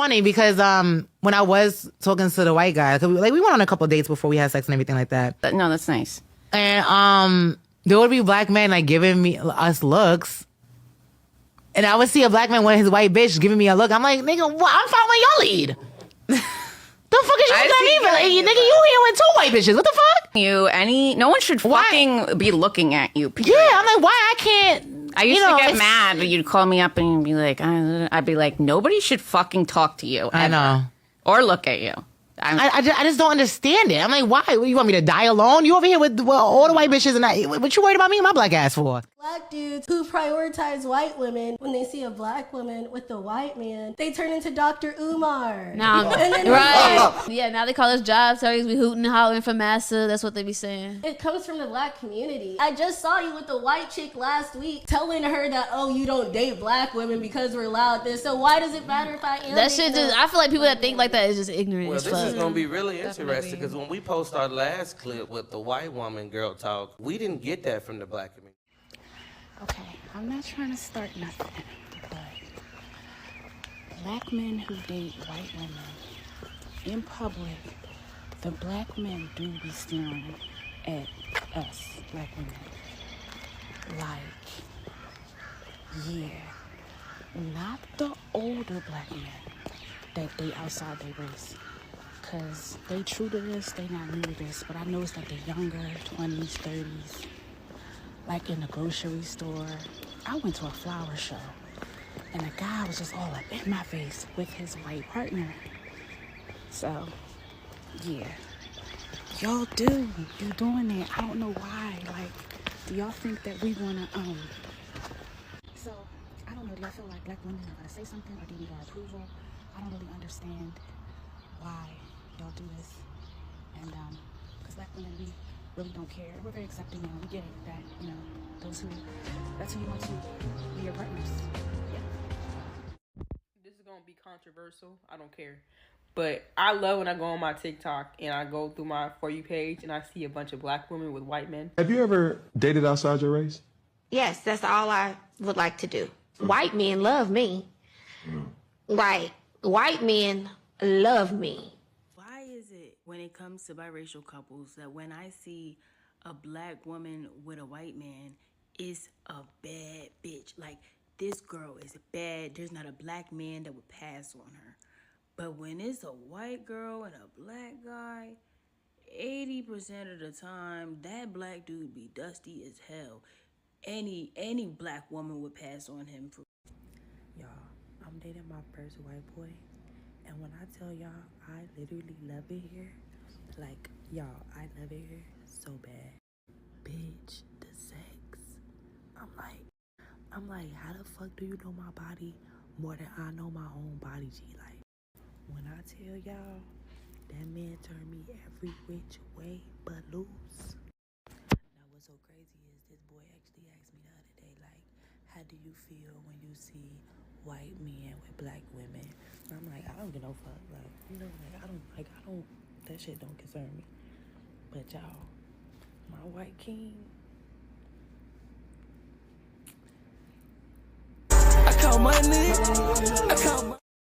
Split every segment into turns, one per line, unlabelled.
funny because when I was talking to the white guy, cause we went on a couple of dates before we had sex and everything like that.
No, that's nice.
And there would be black men like giving us looks. And I would see a black man with his white bitch giving me a look. I'm like, nigga, what? I'm following your lead. The fuck is you looking at me for? Nigga, you here with 2 white bitches. What the fuck?
No one should fucking be looking at you. Period.
Yeah, I'm like, why I can't?
I used to get mad. You'd call me up and you'd be like, I'd be like, nobody should fucking talk to you. Ever.
I know.
Or look at you.
I just don't understand it. I'm like, why? You want me to die alone? You over here with all the white bitches and what you worried about me and my black ass for?
Black dudes who prioritize white women, when they see a black woman with a white man, they turn into Dr. Umar.
Right. Yeah, now they call us job targets. We hooting and hollering for massa. That's what they be saying.
It comes from the black community. I just saw you with the white chick last week telling her that, oh, you don't date black women because we're loud this. So why does it matter if I am?
That shit just, I feel like people that think like that is just ignorant
well,
as fuck.
This is going to be really interesting because when we post our last clip with the white woman girl talk, we didn't get that from the black community.
Okay, I'm not trying to start nothing, but black men who date white women in public, the black men do be staring at us, black women. Like, yeah, not the older black men that date outside their race. Because they true to this, they not new to this. But I noticed that the younger, 20s, 30s, like in the grocery store. I went to a flower show, and the guy was just all up in my face with his white partner. So, yeah. Y'all do. You doing it. I don't know why. Like, do y'all think that we want to, So, I don't know. Do y'all feel like black women are going to say something, or do you need our approval? I don't really understand why y'all do this. And, because black women, we really don't care. We're very accepting now. We get it that, you know, that's who you want to be your partners. Yeah.
This is going to be controversial. I don't care. But I love when I go on my TikTok and I go through my For You page and I see a bunch of black women with white men.
Have you ever dated outside your race?
Yes, that's all I would like to do. White men love me. Like, white men love me.
Why is it when it comes to biracial couples that when I see a black woman with a white man, it's a bad bitch? Like, this girl is bad. There's not a black man that would pass on her. But when it's a white girl and a black guy, 80% of the time, that black dude be dusty as hell. Any black woman would pass on him.
Y'all, I'm dating my first white boy. And when I tell y'all, I literally love it here. Like, y'all, I love it here so bad. Bitch, the sex. I'm like, how the fuck do you know my body more than I know my own body, G? Like, when I tell y'all, that man turned me every which way but loose. Now, what's so crazy is this boy actually asked me the other day, like, how do you feel when you see white men with black women? And I'm like, I don't give no fuck. Like, you know, like, I don't, that shit don't concern me. But y'all, my white king,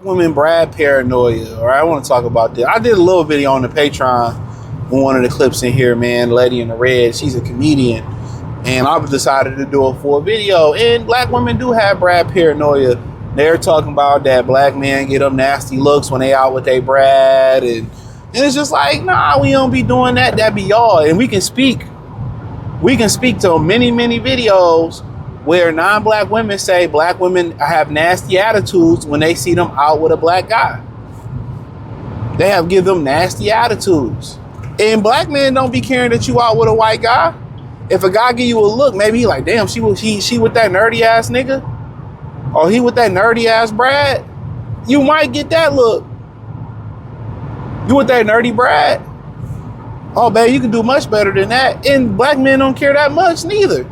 Women Brad Paranoia, or I want to talk about that. I did a little video on the Patreon on one of the clips in here, man. Lady in the Red, she's a comedian, and I decided to do a full video. And black women do have Brad Paranoia. They're talking about that black men get them nasty looks when they out with their Brad, and it's just like, nah, we don't be doing that. That be y'all. And we can speak to many videos where non-black women say black women have nasty attitudes when they see them out with a black guy. They have give them nasty attitudes. And black men don't be caring that you out with a white guy. If a guy give you a look, maybe he like, damn, she with that nerdy ass nigga, or he with that nerdy ass Brad. You might get that look. You with that nerdy Brad? Oh, babe, you can do much better than that. And black men don't care that much neither.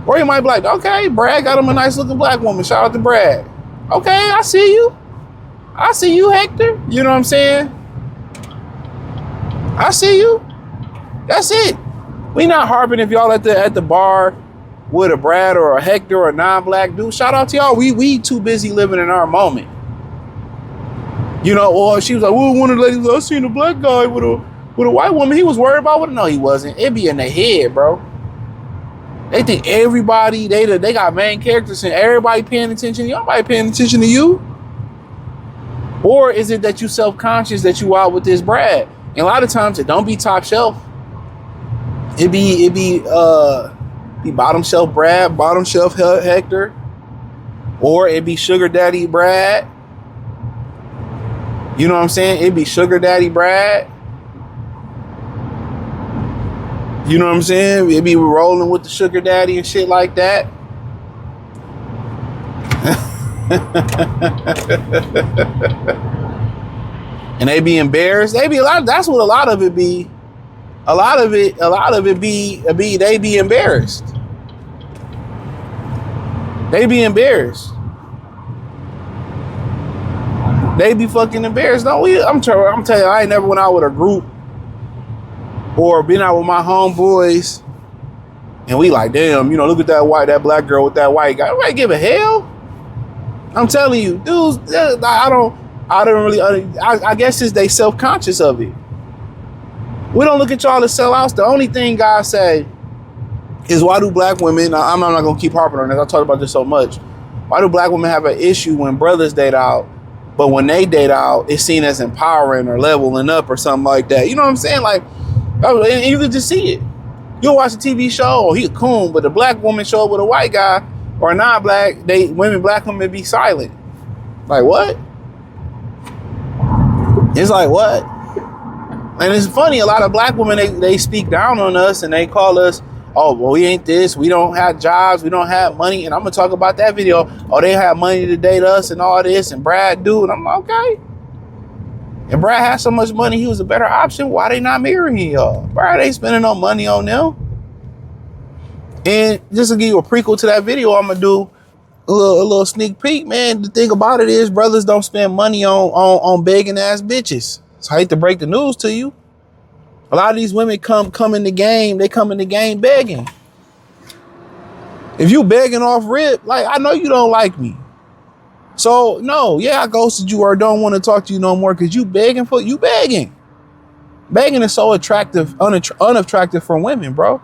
Or you might be like, okay, Brad got him a nice looking black woman. Shout out to Brad. Okay, I see you. I see you, Hector. You know what I'm saying? I see you. That's it. We not harping if y'all at the bar with a Brad or a Hector or a non-black dude. Shout out to y'all. We too busy living in our moment. You know, or she was like, well, one of the ladies, I seen a black guy with a white woman. He was worried about what? No, he wasn't. It be in their head, bro. They think everybody, they got main characters and everybody paying attention. Nobody paying attention to you. Or is it that you self-conscious that you out with this Brad? And a lot of times it don't be top shelf. It be bottom shelf Brad, bottom shelf Hector, or it be sugar daddy Brad. You know what I'm saying? It be sugar daddy Brad. You know what I'm saying? It be rolling with the sugar daddy and shit like that. And they be embarrassed. They be a lot. That's what a lot of it be. A lot of it be they be embarrassed. They be embarrassed. They be fucking embarrassed. No, I'm telling you, I ain't never went out with a group or been out with my homeboys and we like, damn, you know, look at that black girl with that white guy. Nobody give a hell. I'm telling you, dudes, I guess it's they self-conscious of it. We don't look at y'all as sellouts. The only thing God say is, why do black women, I'm not going to keep harping on this, I talked about this so much. Why do black women have an issue when brothers date out, but when they date out, it's seen as empowering or leveling up or something like that? You know what I'm saying? Like, and you can just see it. You'll watch a TV show, or he a coon, but a black woman show up with a white guy or a non-black, black women be silent. Like, what? It's like, what? And it's funny, a lot of black women, they speak down on us and they call us, oh, well, we ain't this, we don't have jobs, we don't have money. And I'm gonna talk about that video. Oh, they have money to date us and all this, and Brad do. And I'm like, okay. And Brad has so much money, he was a better option. Why they not marrying y'all? Brad ain't spending no money on them. And just to give you a prequel to that video, I'm gonna do a little sneak peek, man. The thing about it is, brothers don't spend money on begging ass bitches. So I hate to break the news to you. A lot of these women come in the game, they come in the game begging. If you begging off rip, like, I know you don't like me. So no, yeah, I ghosted you or don't want to talk to you no more because you begging. Begging is so unattractive for women, bro.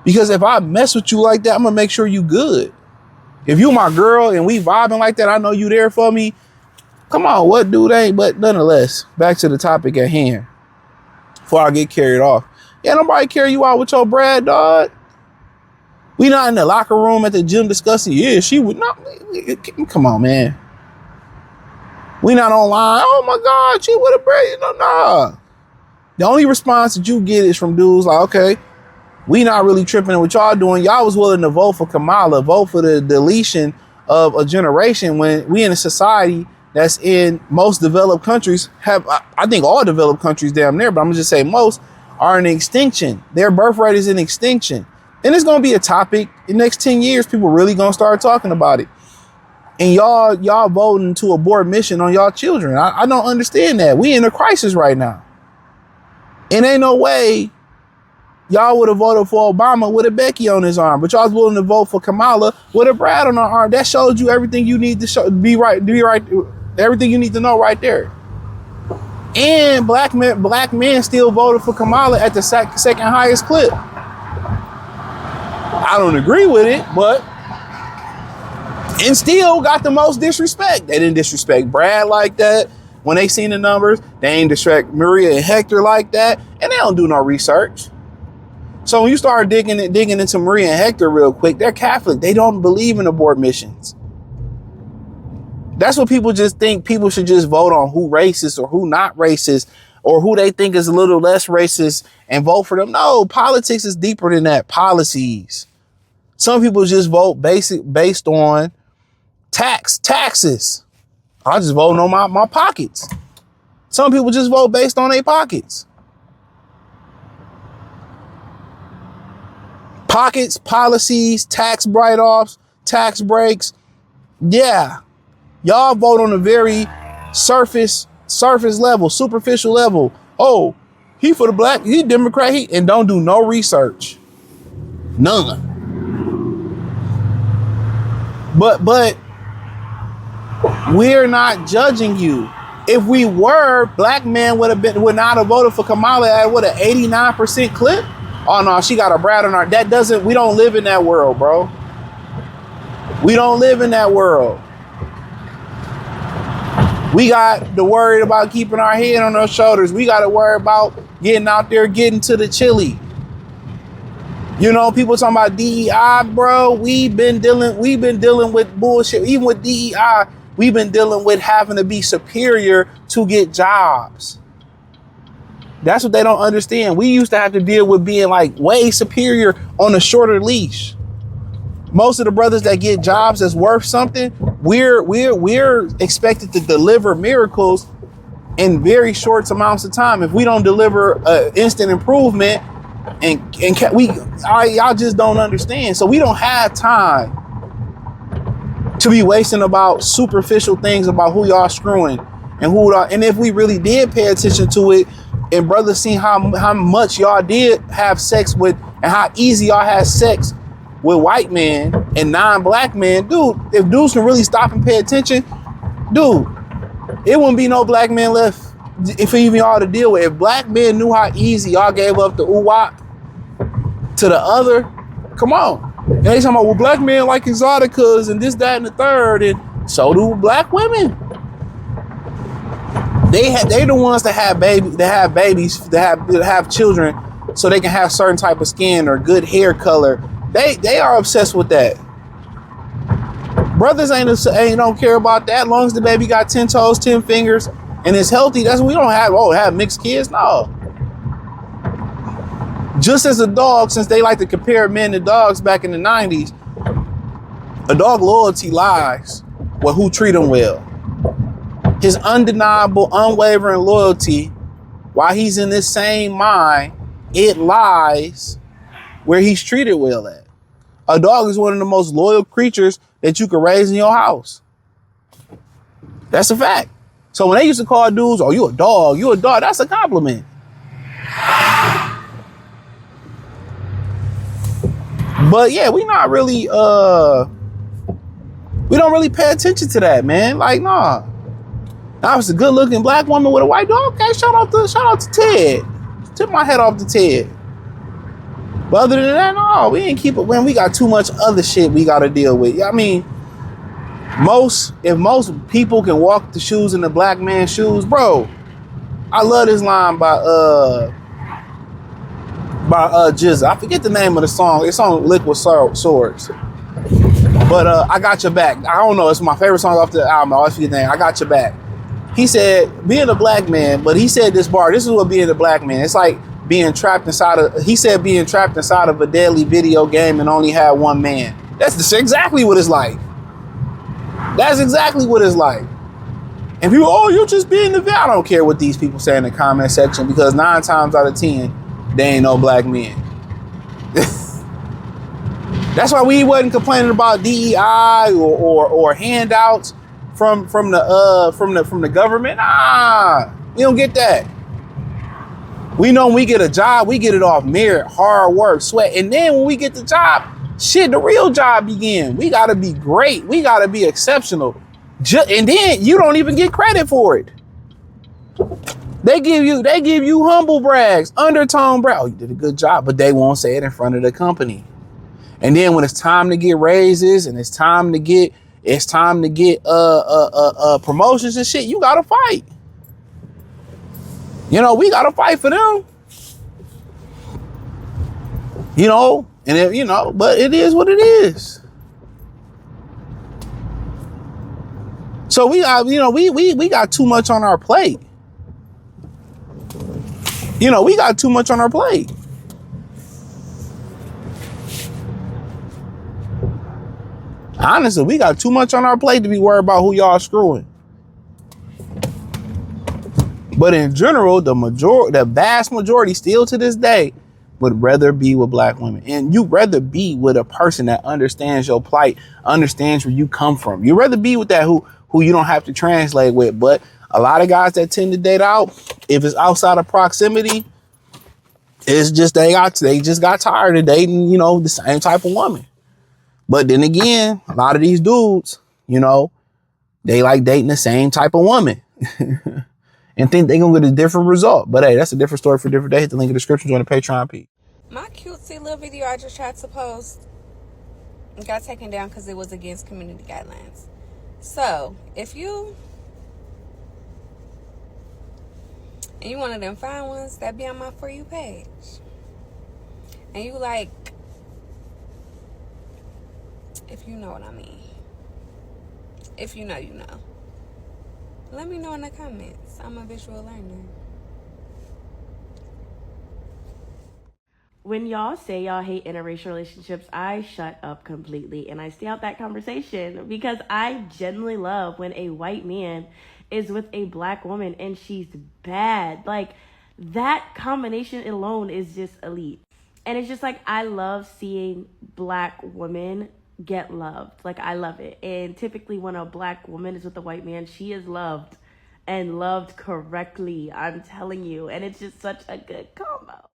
Because if I mess with you like that, I'm gonna make sure you good. If you my girl and we vibing like that, I know you there for me. Come on, what dude ain't? But nonetheless, back to the topic at hand. Before I get carried off. Yeah, nobody carry you out with your Brad, dog. We not in the locker room at the gym discussing, yeah, she would not. Come on, man. We not online. Oh my God, she would have Brad. Nah. The only response that you get is from dudes like, okay, we not really tripping what y'all doing. Y'all was willing to vote for Kamala, vote for the deletion of a generation when we in a society that's in most developed countries I think all developed countries damn near, but I'm gonna just say most are in extinction. Their birth rate is in extinction. And it's gonna be a topic in the next 10 years, people really gonna start talking about it. And y'all voting to abort mission on y'all children. I don't understand that. We in a crisis right now. And ain't no way y'all would have voted for Obama with a Becky on his arm, but y'all was willing to vote for Kamala with a Brad on her arm. That showed you everything you need to be right, everything you need to know right there. And black men still voted for Kamala at the second highest clip. I don't agree with it, but and still got the most disrespect. They didn't disrespect Brad like that when they seen the numbers. They ain't disrespect Maria and Hector like that, and they don't do no research. So when you start digging into Maria and Hector real quick, they're Catholic. They don't believe in abort missions. That's what people just think. People should just vote on who racist or who not racist or who they think is a little less racist and vote for them. No, politics is deeper than that. Policies. Some people just vote based on taxes. I just vote on my pockets. Some people just vote based on their pockets. Pockets, policies, tax write-offs, tax breaks. Yeah. Y'all vote on a very surface level, superficial level. Oh, he for the black, he Democrat, and don't do no research. None. But we're not judging you. If we were, black men would not have voted for Kamala at what, an 89% clip? Oh no, she got a brat on our. We don't live in that world, bro. We don't live in that world. We got to worry about keeping our head on our shoulders. We got to worry about getting out there, getting to the chili. You know, people talking about DEI, bro. We've been dealing with bullshit. Even with DEI, we've been dealing with having to be superior to get jobs. That's what they don't understand. We used to have to deal with being like way superior on a shorter leash. Most of the brothers that get jobs that's worth something, we're expected to deliver miracles in very short amounts of time. If we don't deliver instant improvement, y'all just don't understand. So we don't have time to be wasting about superficial things about who y'all screwing and if we really did pay attention to it, and brothers seen how much y'all did have sex with and how easy y'all had sex with white men and non-black men, dude, if dudes can really stop and pay attention, dude, it wouldn't be no black men left for even y'all to deal with. If black men knew how easy y'all gave up the UWAP to the other, come on. And they talking about, well, black men like exoticas and this, that, and the third, and so do black women. They the ones that have babies, that have children, so they can have certain type of skin or good hair color. They are obsessed with that. Brothers ain't don't care about that. As long as the baby got 10 toes, 10 fingers, and is healthy, that's what we don't have mixed kids. No. Just as a dog, since they like to compare men to dogs back in the 90s, a dog loyalty lies with who treat him well. His undeniable, unwavering loyalty, while he's in this same mind, it lies where he's treated well at. A dog is one of the most loyal creatures that you can raise in your house. That's a fact. So when they used to call dudes, oh, you a dog, that's a compliment. But yeah, we don't really pay attention to that, man. Like, nah. I was a good looking black woman with a white dog. Okay, shout out to Ted. Tip my head off to Ted. But other than that, no, we ain't keep it. Man, we got too much other shit we got to deal with. I mean, if most people can walk the shoes in the black man's shoes, bro. I love this line by Jizza. I forget the name of the song. It's on Liquid Swords. But I Got Your Back. I don't know. It's my favorite song off the album. I always forget the name. I Got Your Back. He said, being a black man, but he said this bar, this is what being a black man. It's like being trapped inside of a deadly video game and only had one man. That's exactly what it's like. That's exactly what it's like. And people, oh, you're just being the vet. I don't care what these people say in the comment section, because 9 times out of 10, they ain't no black men. That's why we wasn't complaining about DEI or handouts from the government. We don't get that. We know when we get a job, we get it off merit, hard work, sweat. And then when we get the job, shit, the real job begins. We gotta be great. We gotta be exceptional. And then you don't even get credit for it. They give you humble brags, undertone brag. Oh, you did a good job, but they won't say it in front of the company. And then when it's time to get raises and it's time to get promotions and shit, you gotta fight. You know, we gotta fight for them. You know, and but it is what it is. So we got too much on our plate. We got too much on our plate. Honestly, we got too much on our plate to be worried about who y'all screwing. But in general, the vast majority still to this day would rather be with black women. And you'd rather be with a person that understands your plight, understands where you come from. You'd rather be with that who you don't have to translate with. But a lot of guys that tend to date out, if it's outside of proximity, it's just they just got tired of dating, the same type of woman. But then again, a lot of these dudes, they like dating the same type of woman. and think they're gonna get a different result. But hey, that's a different story for a different day. Hit the link in the description, join the Patreon page.
My cutesy little video I just tried to post got taken down because it was against community guidelines. So if you one of them fine ones that be on my For You page, and you like, if you know what I mean, if you know, you know, let me know in the comments. I'm a visual learner.
When y'all say y'all hate interracial relationships, I shut up completely and I stay out that conversation because I genuinely love when a white man is with a black woman and she's bad. Like, that combination alone is just elite. And it's just like, I love seeing black women get loved. Like, I love it. And typically when a black woman is with a white man, she is loved and loved correctly. I'm telling you. And it's just such a good combo.